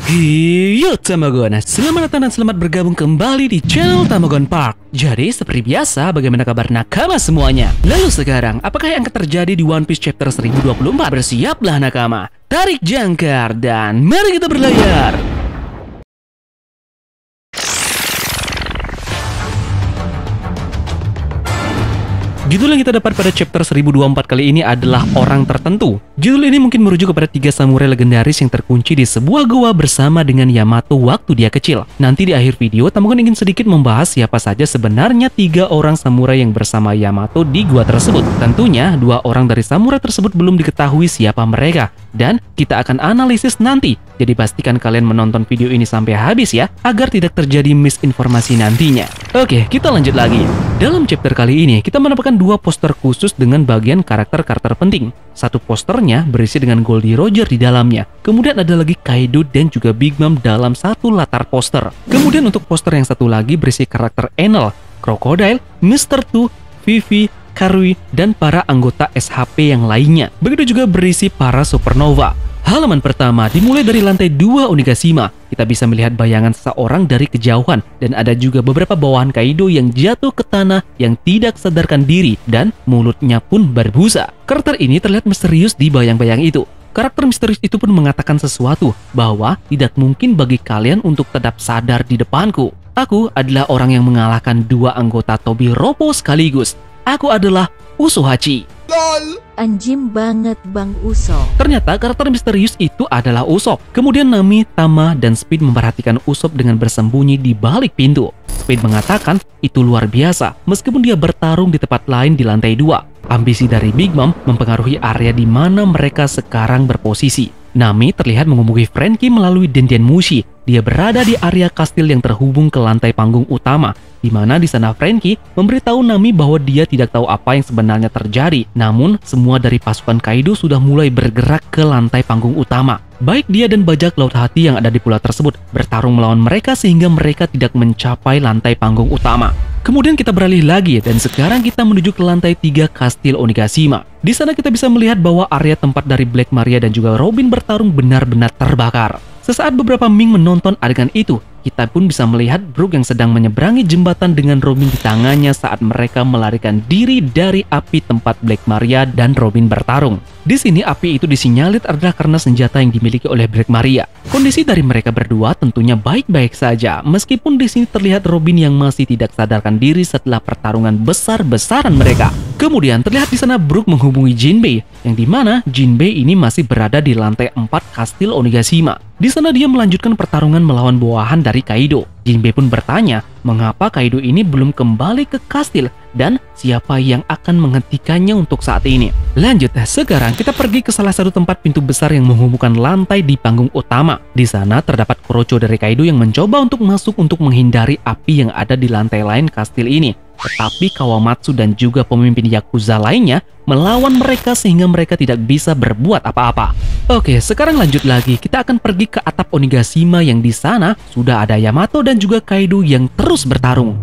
Yo Tamagon, selamat datang dan selamat bergabung kembali di channel Tamagon Park. Jadi seperti biasa, bagaimana kabar nakama semuanya? Lalu sekarang, apakah yang akan terjadi di One Piece chapter 1024? Bersiaplah nakama, tarik jangkar dan mari kita berlayar. Judul yang kita dapat pada chapter 1024 kali ini adalah Orang Tertentu. Judul ini mungkin merujuk kepada 3 samurai legendaris yang terkunci di sebuah gua bersama dengan Yamato waktu dia kecil. Nanti di akhir video, Tamagon ingin sedikit membahas siapa saja sebenarnya 3 orang samurai yang bersama Yamato di gua tersebut. Tentunya, 2 orang dari samurai tersebut belum diketahui siapa mereka, dan kita akan analisis nanti. Jadi pastikan kalian menonton video ini sampai habis ya, agar tidak terjadi misinformasi nantinya. Oke, kita lanjut lagi. Dalam chapter kali ini, kita mendapatkan 2 poster khusus dengan bagian karakter-karakter penting. Satu posternya berisi dengan Goldie Roger di dalamnya. Kemudian ada lagi Kaido dan juga Big Mom dalam satu latar poster. Kemudian untuk poster yang satu lagi berisi karakter Enel, Crocodile, Mr. Tu, Vivi, Karui, dan para anggota SHP yang lainnya. Begitu juga berisi para Supernova. Halaman pertama dimulai dari lantai 2 Onigashima. Kita bisa melihat bayangan seseorang dari kejauhan, dan ada juga beberapa bawahan Kaido yang jatuh ke tanah yang tidak sadarkan diri dan mulutnya pun berbusa. Karakter ini terlihat misterius di bayang-bayang itu. Karakter misterius itu pun mengatakan sesuatu bahwa tidak mungkin bagi kalian untuk tetap sadar di depanku. Aku adalah orang yang mengalahkan 2 anggota Tobi Roppo sekaligus. Aku adalah Usohachi. Anjim banget Bang Usopp. Ternyata karakter misterius itu adalah Usopp. Kemudian Nami, Tama, dan Speed memperhatikan Usopp dengan bersembunyi di balik pintu. Speed mengatakan itu luar biasa meskipun dia bertarung di tempat lain di lantai 2. Ambisi dari Big Mom mempengaruhi area di mana mereka sekarang berposisi. Nami terlihat menghubungi Franky melalui Dentian Mushi. Dia berada di area kastil yang terhubung ke lantai panggung utama, di mana di sana Franky memberitahu Nami bahwa dia tidak tahu apa yang sebenarnya terjadi. Namun, semua dari pasukan Kaido sudah mulai bergerak ke lantai panggung utama. Baik dia dan bajak laut hati yang ada di pulau tersebut bertarung melawan mereka sehingga mereka tidak mencapai lantai panggung utama. Kemudian kita beralih lagi dan sekarang kita menuju ke lantai 3 Kastil Onigashima. Di sana kita bisa melihat bahwa area tempat dari Black Maria dan juga Robin bertarung benar-benar terbakar. Sesaat beberapa Ming menonton adegan itu, kita pun bisa melihat Brook yang sedang menyeberangi jembatan dengan Robin di tangannya saat mereka melarikan diri dari api tempat Black Maria dan Robin bertarung. Di sini api itu disinyalir adalah karena senjata yang dimiliki oleh Black Maria. Kondisi dari mereka berdua tentunya baik-baik saja, meskipun di sini terlihat Robin yang masih tidak sadarkan diri setelah pertarungan besar-besaran mereka. Kemudian terlihat di sana Brook menghubungi Jinbei, yang dimana Jinbei ini masih berada di lantai 4 Kastil Onigashima. Di sana dia melanjutkan pertarungan melawan bawahan dari Kaido. Jinbei pun bertanya, mengapa Kaido ini belum kembali ke kastil dan siapa yang akan menghentikannya untuk saat ini. Lanjut, sekarang kita pergi ke salah satu tempat pintu besar yang menghubungkan lantai di panggung utama. Di sana terdapat Kurocho dari Kaido yang mencoba untuk masuk untuk menghindari api yang ada di lantai lain kastil ini. Tetapi Kawamatsu dan juga pemimpin Yakuza lainnya melawan mereka sehingga mereka tidak bisa berbuat apa-apa. Oke, sekarang lanjut lagi. Kita akan pergi ke atap Onigashima yang di sana sudah ada Yamato dan juga Kaido yang terus bertarung.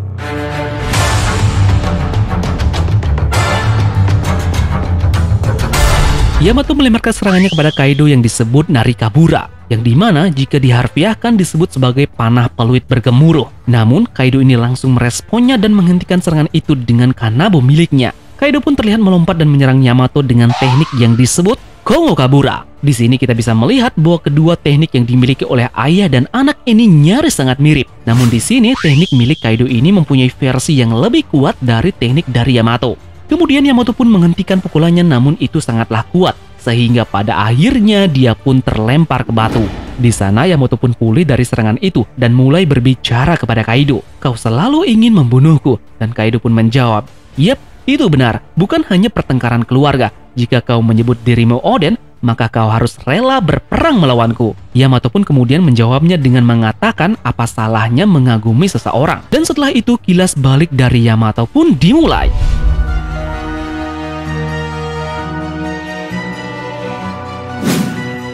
Yamato melemparkan serangannya kepada Kaido yang disebut Narikabura, yang dimana jika diharfiahkan disebut sebagai panah peluit bergemuruh. Namun, Kaido ini langsung meresponnya dan menghentikan serangan itu dengan kanabo miliknya. Kaido pun terlihat melompat dan menyerang Yamato dengan teknik yang disebut Kongokabura. Di sini kita bisa melihat bahwa kedua teknik yang dimiliki oleh ayah dan anak ini nyaris sangat mirip. Namun di sini teknik milik Kaido ini mempunyai versi yang lebih kuat dari teknik dari Yamato. Kemudian Yamato pun menghentikan pukulannya, namun itu sangatlah kuat sehingga pada akhirnya dia pun terlempar ke batu. Di sana Yamato pun pulih dari serangan itu dan mulai berbicara kepada Kaido. Kau selalu ingin membunuhku, dan Kaido pun menjawab, yep, itu benar, bukan hanya pertengkaran keluarga. Jika kau menyebut dirimu Oden, maka kau harus rela berperang melawanku. Yamato pun kemudian menjawabnya dengan mengatakan apa salahnya mengagumi seseorang. Dan setelah itu kilas balik dari Yamato pun dimulai.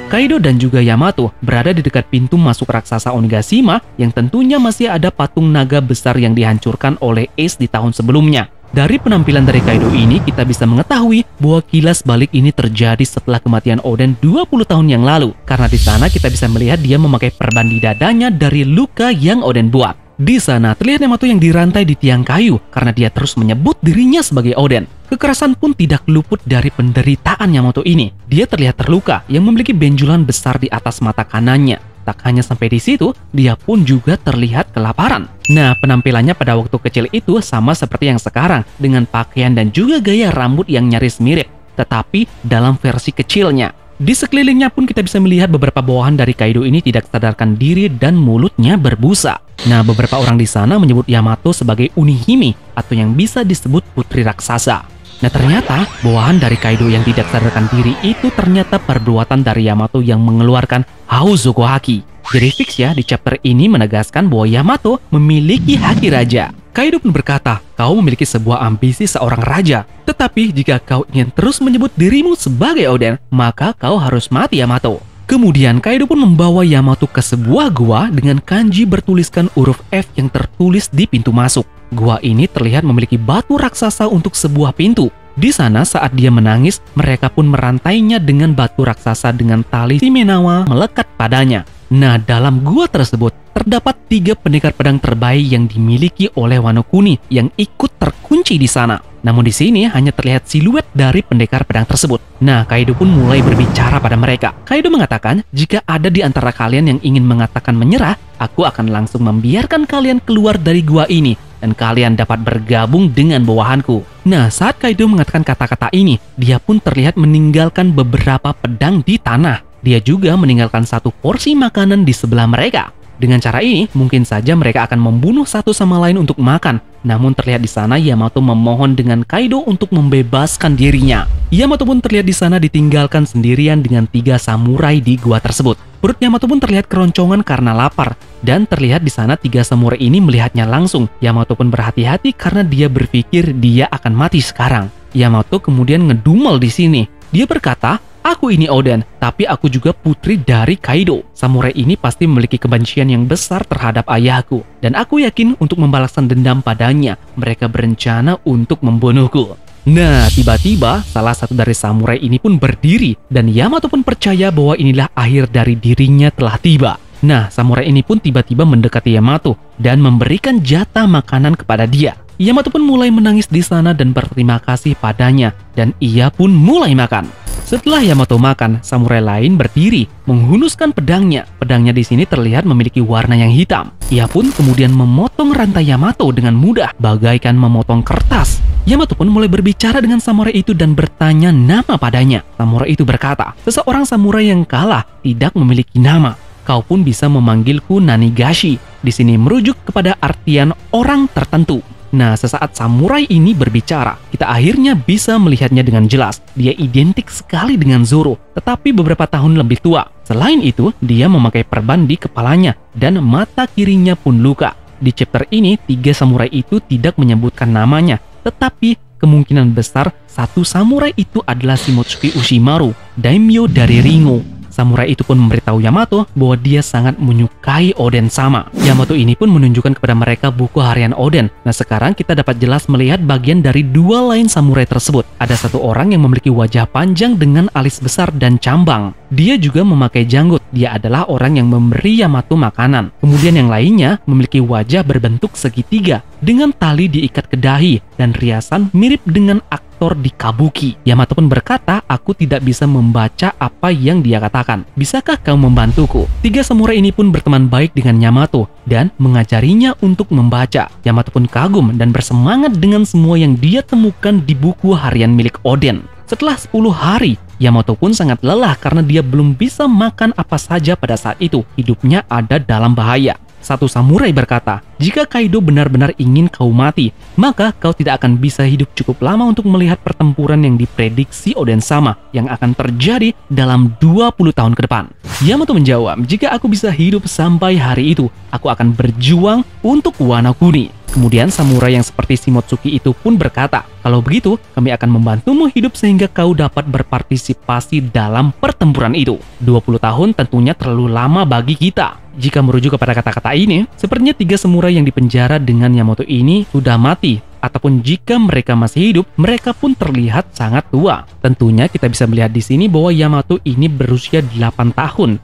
Kaido dan juga Yamato berada di dekat pintu masuk raksasa Onigashima yang tentunya masih ada patung naga besar yang dihancurkan oleh Ace di tahun sebelumnya. Dari penampilan dari Kaido ini, kita bisa mengetahui bahwa kilas balik ini terjadi setelah kematian Oden 20 tahun yang lalu. Karena di sana kita bisa melihat dia memakai perban di dadanya dari luka yang Oden buat. Di sana terlihat Yamato yang dirantai di tiang kayu karena dia terus menyebut dirinya sebagai Oden. Kekerasan pun tidak luput dari penderitaan Yamato ini. Dia terlihat terluka yang memiliki benjolan besar di atas mata kanannya. Tak hanya sampai di situ, dia pun juga terlihat kelaparan. Nah, penampilannya pada waktu kecil itu sama seperti yang sekarang, dengan pakaian dan juga gaya rambut yang nyaris mirip, tetapi dalam versi kecilnya. Di sekelilingnya pun kita bisa melihat beberapa bawahan dari Kaido ini tidak sadarkan diri dan mulutnya berbusa. Nah, beberapa orang di sana menyebut Yamato sebagai Unihime atau yang bisa disebut putri raksasa. Nah, ternyata bawahan dari Kaido yang tidak sadarkan diri itu ternyata perbuatan dari Yamato yang mengeluarkan Hauzoku Haki. Jadi fix ya, di chapter ini menegaskan bahwa Yamato memiliki haki raja. Kaido pun berkata, kau memiliki sebuah ambisi seorang raja. Tetapi jika kau ingin terus menyebut dirimu sebagai Oden, maka kau harus mati Yamato. Kemudian Kaido pun membawa Yamato ke sebuah gua dengan kanji bertuliskan huruf F yang tertulis di pintu masuk. Gua ini terlihat memiliki batu raksasa untuk sebuah pintu. Di sana saat dia menangis, mereka pun merantainya dengan batu raksasa dengan tali Shimenawa melekat padanya. Nah, dalam gua tersebut terdapat 3 pendekar pedang terbaik yang dimiliki oleh Wano Kuni yang ikut terkunci di sana. Namun di sini hanya terlihat siluet dari pendekar pedang tersebut. Nah, Kaido pun mulai berbicara pada mereka. Kaido mengatakan, jika ada di antara kalian yang ingin mengatakan menyerah, aku akan langsung membiarkan kalian keluar dari gua ini dan kalian dapat bergabung dengan bawahanku. Nah, saat Kaido mengatakan kata-kata ini, dia pun terlihat meninggalkan beberapa pedang di tanah. Dia juga meninggalkan satu porsi makanan di sebelah mereka. Dengan cara ini, mungkin saja mereka akan membunuh satu sama lain untuk makan. Namun terlihat di sana Yamato memohon dengan Kaido untuk membebaskan dirinya. Yamato pun terlihat di sana ditinggalkan sendirian dengan 3 samurai di gua tersebut. Perut Yamato pun terlihat keroncongan karena lapar. Dan terlihat di sana 3 samurai ini melihatnya langsung. Yamato pun berhati-hati karena dia berpikir dia akan mati sekarang. Yamato kemudian ngedumel di sini. Dia berkata, aku ini Oden, tapi aku juga putri dari Kaido. Samurai ini pasti memiliki kebencian yang besar terhadap ayahku. Dan aku yakin untuk membalaskan dendam padanya, mereka berencana untuk membunuhku. Nah, tiba-tiba salah satu dari samurai ini pun berdiri. Dan Yamato pun percaya bahwa inilah akhir dari dirinya telah tiba. Nah, samurai ini pun tiba-tiba mendekati Yamato dan memberikan jatah makanan kepada dia. Yamato pun mulai menangis di sana dan berterima kasih padanya. Dan ia pun mulai makan. Setelah Yamato makan, samurai lain berdiri, menghunuskan pedangnya. Pedangnya di sini terlihat memiliki warna yang hitam. Ia pun kemudian memotong rantai Yamato dengan mudah, bagaikan memotong kertas. Yamato pun mulai berbicara dengan samurai itu dan bertanya nama padanya. Samurai itu berkata, seseorang samurai yang kalah tidak memiliki nama. Kau pun bisa memanggilku Nanigashi. Di sini merujuk kepada artian orang tertentu. Nah, sesaat samurai ini berbicara, kita akhirnya bisa melihatnya dengan jelas. Dia identik sekali dengan Zoro, tetapi beberapa tahun lebih tua. Selain itu, dia memakai perban di kepalanya, dan mata kirinya pun luka. Di chapter ini, 3 samurai itu tidak menyebutkan namanya, tetapi kemungkinan besar satu samurai itu adalah Shimotsuki Ushimaru, daimyo dari Ringo. Samurai itu pun memberitahu Yamato bahwa dia sangat menyukai Oden sama. Yamato ini pun menunjukkan kepada mereka buku harian Oden. Nah, sekarang kita dapat jelas melihat bagian dari 2 lain samurai tersebut. Ada satu orang yang memiliki wajah panjang dengan alis besar dan cambang. Dia juga memakai janggut. Dia adalah orang yang memberi Yamato makanan. Kemudian yang lainnya memiliki wajah berbentuk segitiga dengan tali diikat ke dahi dan riasan mirip dengan aktor di kabuki. Yamato pun berkata, aku tidak bisa membaca apa yang dia katakan. Bisakah kau membantuku? 3 samurai ini pun berteman baik dengan Yamato dan mengajarinya untuk membaca. Yamato pun kagum dan bersemangat dengan semua yang dia temukan di buku harian milik Oden. Setelah 10 hari, Yamato pun sangat lelah karena dia belum bisa makan apa saja pada saat itu. Hidupnya ada dalam bahaya. Satu samurai berkata, jika Kaido benar-benar ingin kau mati, maka kau tidak akan bisa hidup cukup lama untuk melihat pertempuran yang diprediksi Oden sama yang akan terjadi dalam 20 tahun ke depan. Yamato menjawab, jika aku bisa hidup sampai hari itu, aku akan berjuang untuk Wano Kuni. Kemudian samurai yang seperti Shimotsuki itu pun berkata, kalau begitu kami akan membantumu hidup sehingga kau dapat berpartisipasi dalam pertempuran itu. 20 tahun tentunya terlalu lama bagi kita. Jika merujuk kepada kata-kata ini, sepertinya 3 samurai yang dipenjara dengan Yamato ini sudah mati. ataupun jika mereka masih hidup, mereka pun terlihat sangat tua. Tentunya kita bisa melihat di sini bahwa Yamato ini berusia 8 tahun.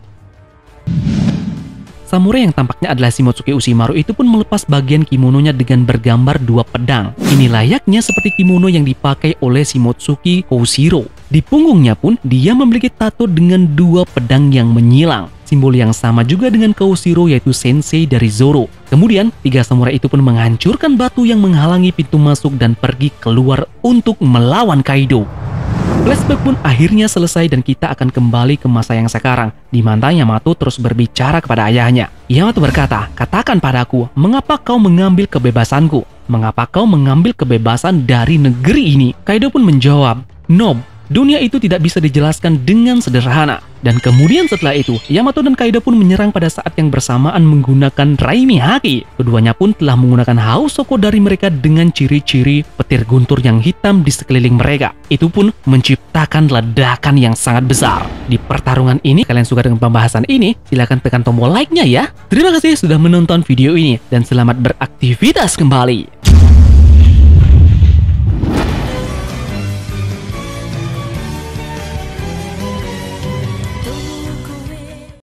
Samurai yang tampaknya adalah Shimotsuke Ushimaru itu pun melepas bagian kimononya dengan bergambar 2 pedang. Ini layaknya seperti kimono yang dipakai oleh Shimotsuke Hoshiro. Di punggungnya pun dia memiliki tato dengan 2 pedang yang menyilang. Simbol yang sama juga dengan Koshiro yaitu sensei dari Zoro. Kemudian 3 samurai itu pun menghancurkan batu yang menghalangi pintu masuk dan pergi keluar untuk melawan Kaido. Flashback pun akhirnya selesai dan kita akan kembali ke masa yang sekarang, di mana Yamato terus berbicara kepada ayahnya. Yamato berkata, "Katakan padaku, mengapa kau mengambil kebebasanku? Mengapa kau mengambil kebebasan dari negeri ini?" Kaido pun menjawab, "Nob, dunia itu tidak bisa dijelaskan dengan sederhana." Dan kemudian setelah itu, Yamato dan Kaido pun menyerang pada saat yang bersamaan menggunakan Raimi Haki. Keduanya pun telah menggunakan Hausoko dari mereka dengan ciri-ciri petir guntur yang hitam di sekeliling mereka. Itu pun menciptakan ledakan yang sangat besar. Di pertarungan ini, kalian suka dengan pembahasan ini? Silahkan tekan tombol like-nya ya. Terima kasih sudah menonton video ini dan selamat beraktivitas kembali.